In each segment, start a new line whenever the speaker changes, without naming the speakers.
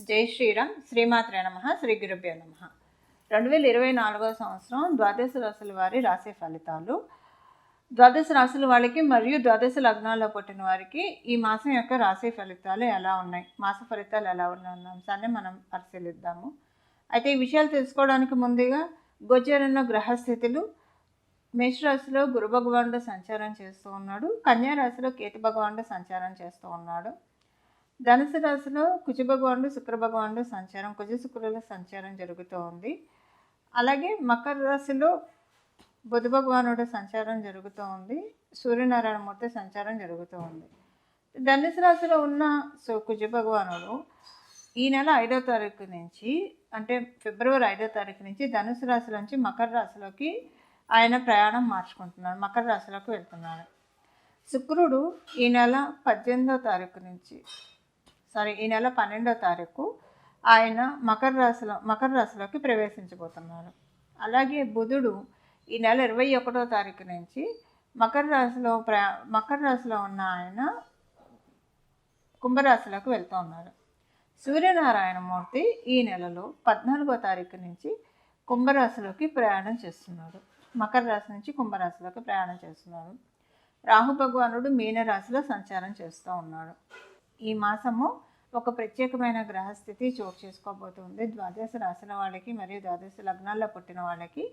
జై శ్రీరామ్. శ్రీమాత్రే నమః. శ్రీ గురుభ్యో నమః. 2024 సంవత్సరం ద్వాదశ రాశుల వారి రాశి ఫలితాలు. ద్వాదశ రాశుల వాళ్ళకి మరియు ద్వాదశ లగ్నాల్లో పుట్టిన వారికి ఈ మాసం యొక్క రాశి ఫలితాలు ఎలా ఉన్నాయి, మాస ఫలితాలు ఎలా ఉన్నాయి అన్న అంశాన్ని మనం పరిశీలిద్దాము. అయితే ఈ విషయాలు తెలుసుకోవడానికి ముందుగా గోచరంలో గ్రహస్థితులు. మేషరాశిలో గురు భగవానుడు సంచారం చేస్తూ ఉన్నాడు. కన్యా రాశిలో కేతు భగవానుడు సంచారం చేస్తూ ఉన్నాడు. ధనుసు రాశిలో కుజ భగవానుడు శుక్ర భగవానుడు సంచారం, కుజ శుక్రుల సంచారం జరుగుతూ ఉంది. అలాగే మకర రాశిలో బుధ భగవానుడు సంచారం జరుగుతూ ఉంది. సూర్యనారాయణ మూర్తి సంచారం జరుగుతూ ఉంది. ధనుసు రాశిలో ఉన్న కుజ భగవానుడు ఈ నెల 5వ తారీఖు నుంచి, అంటే ఫిబ్రవరి 5వ తారీఖు నుంచి ధనుసు రాశిలోంచి మకర రాశిలోకి ఆయన ప్రయాణం మార్చుకుంటున్నాడు, మకర రాశిలోకి వెళ్తున్నాడు. శుక్రుడు ఈ నెల 18వ తారీఖు నుంచి ఈ నెల 12వ తారీఖు ఆయన మకర రాశిలోకి ప్రవేశించబోతున్నారు. అలాగే బుధుడు ఈ నెల 21వ తారీఖు నుంచి మకర రాశిలో ఉన్న ఆయన కుంభరాశిలోకి వెళ్తూ ఉన్నారు. సూర్యనారాయణ మూర్తి ఈ నెలలో 14వ తారీఖు నుంచి కుంభరాశిలోకి ప్రయాణం చేస్తున్నారు, మకర రాశి నుంచి కుంభరాశిలోకి ప్రయాణం చేస్తున్నారు. రాహు భగవానుడు మీనరాశిలో సంచారం చేస్తూ ఉన్నాడు. ఈ మాసము ఒక ప్రత్యేకమైన గ్రహస్థితి చోటు చేసుకోబోతుంది ద్వాదశ రాశుల వాళ్ళకి మరియు ద్వాదశ లగ్నాల్లో పుట్టిన వాళ్ళకి.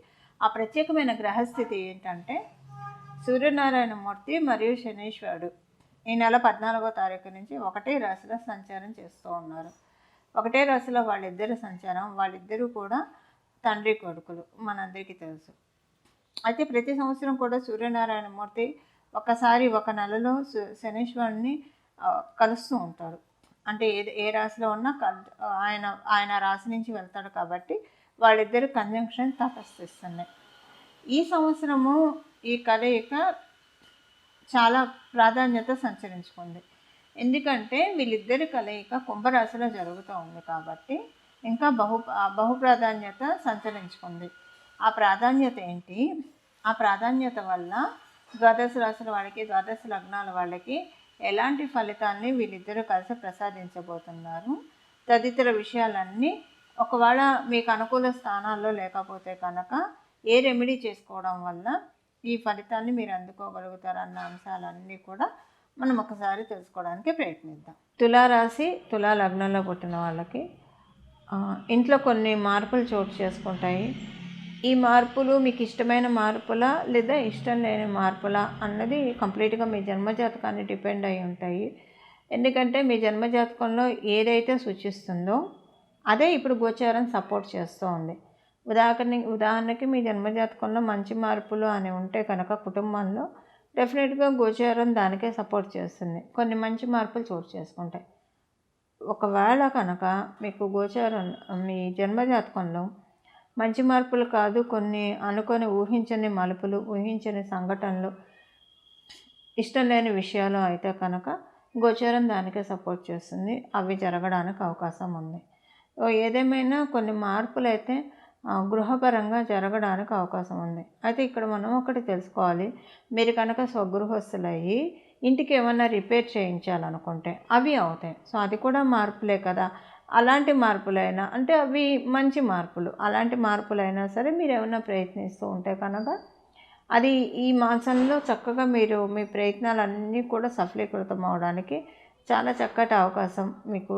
ఆ ప్రత్యేకమైన గ్రహస్థితి ఏంటంటే సూర్యనారాయణ మూర్తి మరియు శనీశ్వరుడు ఈ నెల 14వ తారీఖు నుంచి ఒకటే రాశిలో సంచారం చేస్తూ ఉన్నారు. ఒకటే రాశిలో వాళ్ళిద్దరు సంచారం, వాళ్ళిద్దరూ కూడా తండ్రి కొడుకులు, మనందరికీ తెలుసు. అయితే ప్రతి సంవత్సరం కూడా సూర్యనారాయణ మూర్తి ఒకసారి ఒక నెలలో శనీశ్వరుని కలుస్తూ ఉంటాడు. అంటే ఏ రాశిలో ఉన్నా ఆయన రాశి నుంచి వెళ్తాడు కాబట్టి వాళ్ళిద్దరు కంజంక్షన్ తటస్థిస్తున్నాయి. ఈ సంవత్సరము ఈ కలయిక చాలా ప్రాధాన్యత సంచరించుకుంది. ఎందుకంటే వీళ్ళిద్దరి కలయిక కుంభరాశిలో జరుగుతూ ఉంది కాబట్టి ఇంకా బహు ప్రాధాన్యత సంచరించుకుంది. ఆ ప్రాధాన్యత ఏంటి? ఆ ప్రాధాన్యత వల్ల ద్వాదశ రాశుల వాళ్ళకి, ద్వాదశ లగ్నాల వాళ్ళకి ఎలాంటి ఫలితాన్ని వీళ్ళిద్దరూ కలిసి ప్రసాదించబోతున్నారు తదితర విషయాలన్నీ, ఒకవేళ మీకు అనుకూల స్థానాల్లో లేకపోతే కనుక ఏ రెమెడీ చేసుకోవడం వల్ల ఈ ఫలితాన్ని మీరు అందుకోగలుగుతారన్న అంశాలన్నీ కూడా మనం ఒకసారి తెలుసుకోవడానికి ప్రయత్నిద్దాం. తులారాశి, తులా లగ్నంలో పుట్టిన వాళ్ళకి ఇంట్లో కొన్ని మార్పులు చోటు చేసుకుంటాయి. ఈ మార్పులు మీకు ఇష్టమైన మార్పులా లేదా ఇష్టం లేని మార్పులా అన్నది కంప్లీట్గా మీ జన్మజాతకాన్ని డిపెండ్ అయి ఉంటాయి. ఎందుకంటే మీ జన్మజాతకంలో ఏదైతే సూచిస్తుందో అదే ఇప్పుడు గోచారం సపోర్ట్ చేస్తూ ఉంది. ఉదాహరణకి మీ జన్మజాతకంలో మంచి మార్పులు అని ఉంటే కనుక కుటుంబంలో డెఫినెట్గా గోచారం దానికే సపోర్ట్ చేస్తుంది, కొన్ని మంచి మార్పులు చోటు చేసుకుంటాయి. ఒకవేళ కనుక మీకు గోచారం మీ జన్మజాతకంలో మంచి మార్పులు కాదు, కొన్ని అనుకొని ఊహించని మలుపులు, ఊహించని సంఘటనలు, ఇష్టం లేని విషయాలు అయితే కనుక గోచారం దానికే సపోర్ట్ చేస్తుంది, అవి జరగడానికి అవకాశం ఉంది. ఏదేమైనా కొన్ని మార్పులు అయితే గృహపరంగా జరగడానికి అవకాశం ఉంది. అయితే ఇక్కడ మనం ఒకటి తెలుసుకోవాలి, మీరు కనుక స్వగృహస్థులయ్యి ఇంటికి ఏమన్నా రిపేర్ చేయించాలనుకుంటే అవి అవుతాయి. సో అది కూడా మార్పులే కదా. అలాంటి మార్పులైనా, అంటే అవి మంచి మార్పులు, అలాంటి మార్పులైనా సరే మీరు ఏమైనా ప్రయత్నిస్తూ ఉంటే కనుక అది ఈ మాసంలో చక్కగా మీరు మీ ప్రయత్నాలన్నీ కూడా సఫలీకృతం అవడానికి చాలా చక్కటి అవకాశం మీకు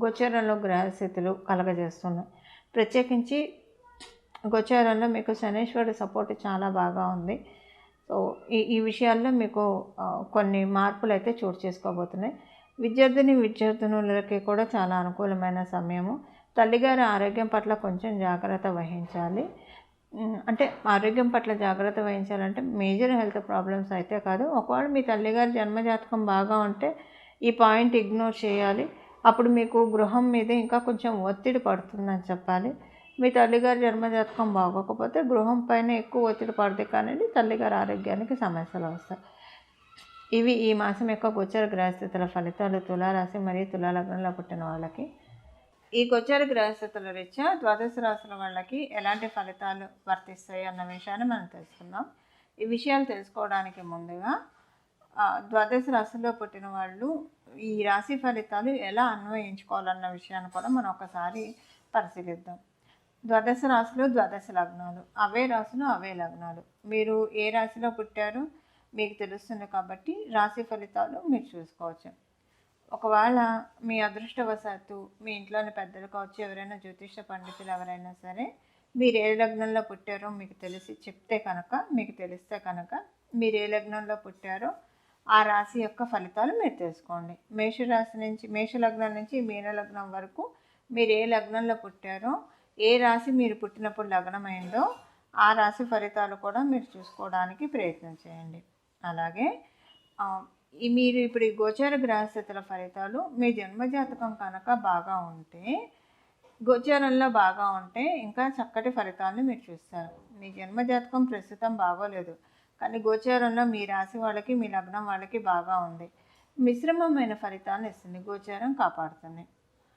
గోచారంలో గ్రహస్థితులు కలగజేస్తున్నాయి. ప్రత్యేకించి గోచారంలో మీకు శనీశ్వరుడి సపోర్ట్ చాలా బాగా ఉంది. సో ఈ విషయాల్లో మీకు కొన్ని మార్పులు అయితే చోటు చేసుకోబోతున్నాయి. విద్యార్థినులకి కూడా చాలా అనుకూలమైన సమయము. తల్లిగారి ఆరోగ్యం పట్ల కొంచెం జాగ్రత్త వహించాలి. అంటే ఆరోగ్యం పట్ల జాగ్రత్త వహించాలంటే మేజర్ హెల్త్ ప్రాబ్లమ్స్ అయితే కాదు. ఒకవేళ మీ తల్లిగారి జన్మజాతకం బాగా ఉంటే ఈ పాయింట్ ఇగ్నోర్ చేయాలి. అప్పుడు మీకు గృహం మీద ఇంకా కొంచెం ఒత్తిడి పడుతుందని చెప్పాలి. మీ తల్లిగారి జన్మజాతకం బాగోకపోతే గృహం పైన ఎక్కువ ఒత్తిడి పడుతుంది, కానీ తల్లిగారి ఆరోగ్యానికి సమస్యలు వస్తాయి. ఇవి ఈ మాసం యొక్క గోచర గ్రహస్థితుల ఫలితాలు తులారాశి మరియు తులా లగ్నంలో పుట్టిన వాళ్ళకి. ఈ గోచర గ్రహస్థితుల రీత్యా ద్వాదశ రాశుల వాళ్ళకి ఎలాంటి ఫలితాలు వర్తిస్తాయి అన్న విషయాన్ని మనం తెలుసుకుందాం. ఈ విషయాలు తెలుసుకోవడానికి ముందుగా ద్వాదశ రాశుల్లో పుట్టిన వాళ్ళు ఈ రాశి ఫలితాలు ఎలా అన్వయించుకోవాలన్న విషయాన్ని కూడా మనం ఒకసారి పరిశీలిద్దాం. ద్వాదశ రాశులు ద్వాదశ లగ్నాలు, అవే రాశులు అవే లగ్నాలు. మీరు ఏ రాశిలో పుట్టారో మీకు తెలుస్తుంది కాబట్టి రాశి ఫలితాలు మీరు చూసుకోవచ్చు. ఒకవేళ మీ అదృష్టవశాత్తు మీ ఇంట్లోని పెద్దలు కావచ్చు, ఎవరైనా జ్యోతిష పండితులు ఎవరైనా సరే మీరు ఏ లగ్నంలో పుట్టారో మీకు తెలిస్తే కనుక మీరు ఏ లగ్నంలో పుట్టారో ఆ రాశి యొక్క ఫలితాలు మీరు తెలుసుకోండి. మేష లగ్నం నుంచి మీన లగ్నం వరకు మీరు ఏ లగ్నంలో పుట్టారో, ఏ రాశి మీరు పుట్టినప్పుడు లగ్నమైందో ఆ రాశి ఫలితాలు కూడా మీరు చూసుకోవడానికి ప్రయత్నం చేయండి. అలాగే మీరు ఇప్పుడు ఈ గోచార గ్రహస్థితుల ఫలితాలు మీ జన్మజాతకం కనుక బాగా ఉంటే, గోచారంలో బాగా ఉంటే ఇంకా చక్కటి ఫలితాలను మీరు చూస్తారు. మీ జన్మజాతకం ప్రస్తుతం బాగోలేదు, కానీ గోచారంలో మీ రాశి వాళ్ళకి మీ లగ్నం వాళ్ళకి బాగా ఉంది, మిశ్రమమైన ఫలితాలను ఇస్తుంది, గోచారం కాపాడుతుంది.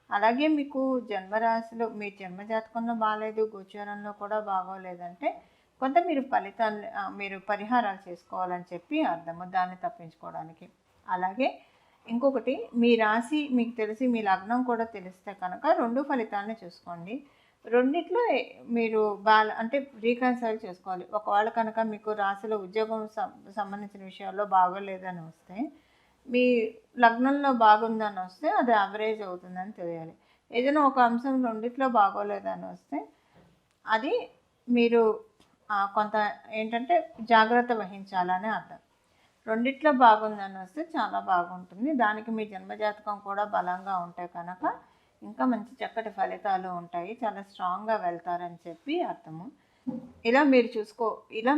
అలాగే మీకు జన్మరాశిలో మీ జన్మజాతకంలో బాగాలేదు, గోచారంలో కూడా బాగోలేదంటే కొంత మీరు పరిహారాలు చేసుకోవాలని చెప్పి అర్థము, దాన్ని తప్పించుకోవడానికి. అలాగే ఇంకొకటి, మీ రాశి మీకు తెలిసి మీ లగ్నం కూడా తెలిస్తే కనుక 2 ఫలితాలను చూసుకోండి. రెండిట్లో మీరు అంటే రీకన్సైల్ చేసుకోవాలి. ఒకవేళ కనుక మీకు రాశిలో ఉద్యోగం సంబంధించిన విషయాల్లో బాగోలేదని వస్తే, మీ లగ్నంలో బాగుందని వస్తే అది యావరేజ్ అవుతుందని తెలియాలి. ఏదైనా ఒక అంశం రెండిట్లో బాగోలేదని వస్తే అది మీరు కొంత ఏంటంటే జాగ్రత్త వహించాలని అర్థం. రెండిట్లో బాగుందని వస్తే చాలా బాగుంటుంది. దానికి మీ జన్మజాతకం కూడా బలంగా ఉంటే కనుక ఇంకా మంచి చక్కటి ఫలితాలు ఉంటాయి, చాలా స్ట్రాంగ్గా వెళ్తారని చెప్పి అర్థము. ఇలా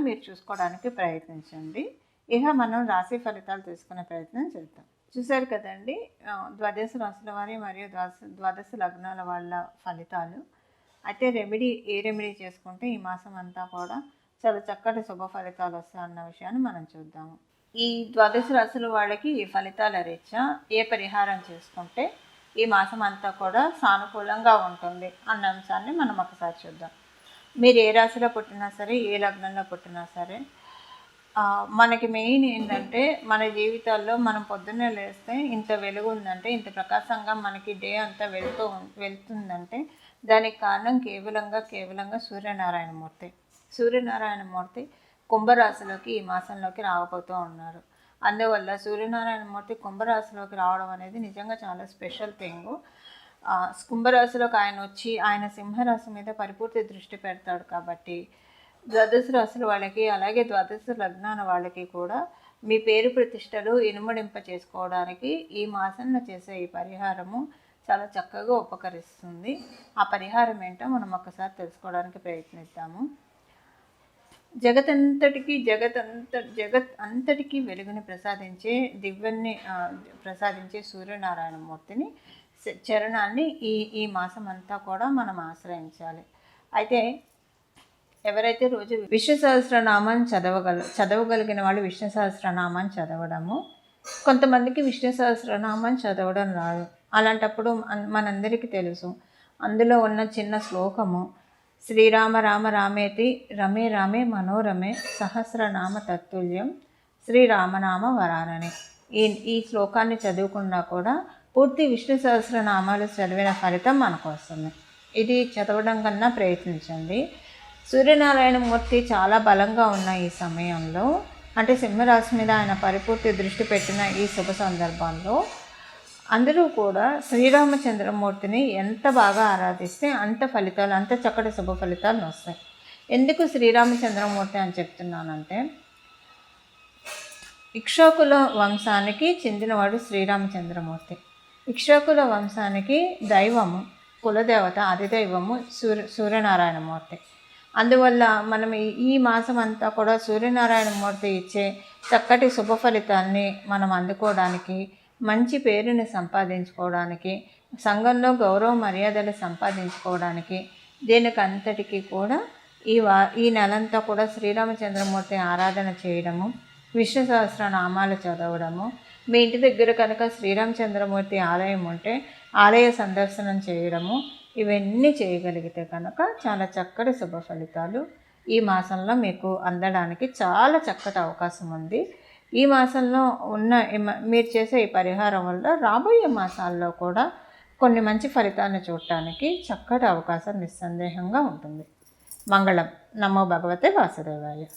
మీరు చూసుకోవడానికి ప్రయత్నించండి. ఇక మనం రాశి ఫలితాలు తీసుకునే ప్రయత్నం చేద్దాం. చూశారు కదండి, ద్వాదశ రాశుల వారి మరియు ద్వాదశ లగ్నాల వాళ్ళ ఫలితాలు. అయితే ఏ రెమెడీ చేసుకుంటే ఈ మాసం అంతా కూడా చాలా చక్కటి శుభ ఫలితాలు వస్తాయన్న విషయాన్ని మనం చూద్దాము. ఈ ద్వాదశ రాశుల వాళ్ళకి ఈ ఫలితాల రీత్యా ఏ పరిహారం చేసుకుంటే ఈ మాసం అంతా కూడా సానుకూలంగా ఉంటుంది అన్న అంశాన్ని మనం ఒకసారి చూద్దాం. మీరు ఏ రాశిలో పుట్టినా సరే, ఏ లగ్నంలో పుట్టినా సరే, మనకి మెయిన్ ఏంటంటే మన జీవితాల్లో మనం పొద్దున్నే లేస్తే ఇంత వెలుగు ఉందంటే, ఇంత ప్రకాశంగా మనకి డే అంతా వెళ్తుందంటే దానికి కారణం కేవలంగా సూర్యనారాయణమూర్తి కుంభరాశిలోకి ఈ మాసంలోకి రాకపోతూ ఉన్నారు. అందువల్ల సూర్యనారాయణమూర్తి కుంభరాశిలోకి రావడం అనేది నిజంగా చాలా స్పెషల్ థింగ్. కుంభరాశిలోకి ఆయన వచ్చి ఆయన సింహరాశి మీద పరిపూర్తి దృష్టి పెడతాడు కాబట్టి ద్వాదశ రాశుల వాళ్ళకి, అలాగే ద్వాదశ లగ్నాల వాళ్ళకి కూడా మీ పేరు ప్రతిష్టలు ఇనుమడింప చేసుకోవడానికి ఈ మాసంలో చేసే ఈ పరిహారము చాలా చక్కగా ఉపకరిస్తుంది. ఆ పరిహారం ఏంటో మనం ఒకసారి తెలుసుకోవడానికి ప్రయత్నిద్దాము. జగత్ అంతటికీ వెలుగుని ప్రసాదించే దివ్యాన్ని ప్రసాదించే సూర్యనారాయణమూర్తిని చరణాన్ని ఈ మాసం అంతా కూడా మనం ఆశ్రయించాలి. అయితే ఎవరైతే రోజు విష్ణు సహస్రనామాన్ని చదవగలిగిన వాళ్ళు విష్ణు సహస్రనామాన్ని చదవడము, కొంతమందికి విష్ణు సహస్రనామాన్ని చదవడం రాదు. అలాంటప్పుడు మనందరికీ తెలుసు, అందులో ఉన్న చిన్న శ్లోకము శ్రీరామ రామ రామేతి రమే రామే మనోరమే సహస్రనామ తత్తుల్యం శ్రీరామనామ వరానని. ఈ శ్లోకాన్ని చదువుకున్నా కూడా పూర్తి విష్ణు సహస్రనామాలు చదివిన ఫలితం మనకు వస్తుంది. ఇది చదవడం కన్నా ప్రయత్నించండి. సూర్యనారాయణమూర్తి చాలా బలంగా ఉన్న ఈ సమయంలో, అంటే సింహరాశి మీద ఆయన పరిపూర్తి దృష్టి పెట్టిన ఈ శుభ సందర్భంలో అందరూ కూడా శ్రీరామచంద్రమూర్తిని ఎంత బాగా ఆరాధిస్తే అంత చక్కటి శుభ ఫలితాలు వస్తాయి. ఎందుకు శ్రీరామచంద్రమూర్తి అని చెప్తున్నానంటే, ఇక్ష్వాకుల వంశానికి చెందినవాడు శ్రీరామచంద్రమూర్తి. ఇక్ష్వాకుల వంశానికి దైవము, కులదేవత, అధిదైవము సూర్యనారాయణమూర్తి. అందువల్ల మనం ఈ మాసం అంతా కూడా సూర్యనారాయణమూర్తి ఇచ్చే చక్కటి శుభ ఫలితాన్ని మనం అందుకోవడానికి, మంచి పేరుని సంపాదించుకోవడానికి, సంఘంలో గౌరవ మర్యాదలు సంపాదించుకోవడానికి, దీనికంతటికీ కూడా ఈ నెలంతా కూడా శ్రీరామచంద్రమూర్తి ఆరాధన చేయడము, విష్ణు సహస్రనామాలు చదవడము, మీ ఇంటి దగ్గర కనుక శ్రీరామచంద్రమూర్తి ఆలయం ఉంటే ఆలయ సందర్శనం చేయడము, ఇవన్నీ చేయగలిగితే కనుక చాలా చక్కటి శుభ ఫలితాలు ఈ మాసంలో మీకు అందడానికి చాలా చక్కటి అవకాశం ఉంది. ఈ మాసంలో మీరు చేసే ఈ పరిహారం వల్ల రాబోయే మాసాల్లో కూడా కొన్ని మంచి ఫలితాలను చూడటానికి చక్కటి అవకాశం నిస్సందేహంగా ఉంటుంది. మంగళం. నమో భగవతే వాసుదేవాయ.